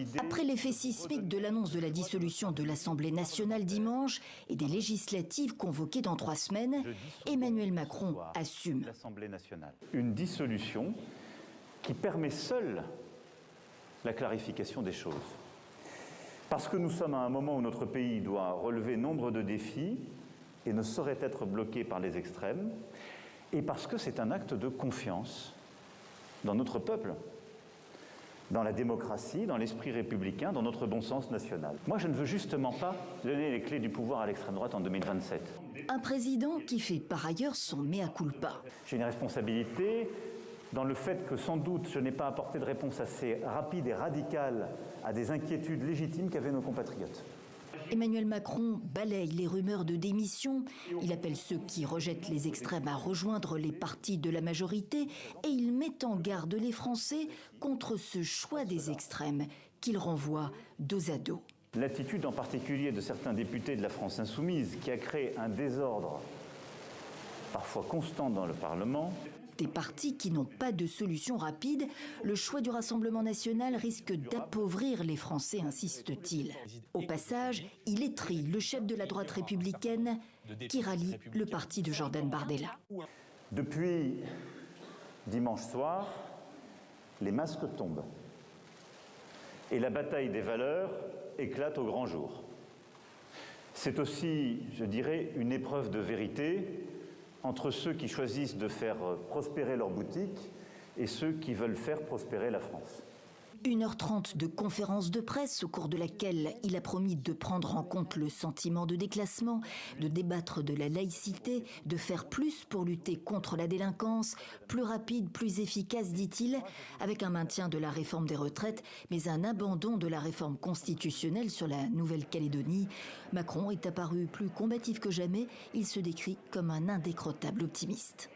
décidé... Après l'effet sismique de l'annonce de la dissolution de l'Assemblée nationale dimanche et des législatives convoquées dans 3 semaines, Emmanuel Macron assume. L'Assemblée nationale. Une dissolution qui permet seule la clarification des choses. Parce que nous sommes à un moment où notre pays doit relever nombre de défis et ne saurait être bloqué par les extrêmes, et parce que c'est un acte de confiance dans notre peuple, dans la démocratie, dans l'esprit républicain, dans notre bon sens national. Moi, je ne veux justement pas donner les clés du pouvoir à l'extrême droite en 2027. Un président qui fait par ailleurs son mea culpa. J'ai une responsabilité dans le fait que sans doute je n'ai pas apporté de réponse assez rapide et radicale à des inquiétudes légitimes qu'avaient nos compatriotes. Emmanuel Macron balaye les rumeurs de démission, il appelle ceux qui rejettent les extrêmes à rejoindre les partis de la majorité et il met en garde les Français contre ce choix des extrêmes qu'il renvoie dos à dos. L'attitude en particulier de certains députés de la France insoumise qui a créé un désordre parfois constant dans le Parlement. Des partis qui n'ont pas de solution rapide, le choix du Rassemblement national risque d'appauvrir les Français, insiste-t-il. Au passage, il étrille le chef de la droite républicaine qui rallie le parti de Jordan Bardella. Depuis dimanche soir, les masques tombent et la bataille des valeurs éclate au grand jour. C'est aussi, je dirais, une épreuve de vérité entre ceux qui choisissent de faire prospérer leur boutique et ceux qui veulent faire prospérer la France. 1h30 de conférence de presse au cours de laquelle il a promis de prendre en compte le sentiment de déclassement, de débattre de la laïcité, de faire plus pour lutter contre la délinquance, plus rapide, plus efficace, dit-il, avec un maintien de la réforme des retraites, mais un abandon de la réforme constitutionnelle sur la Nouvelle-Calédonie. Macron est apparu plus combatif que jamais, il se décrit comme un indécrottable optimiste.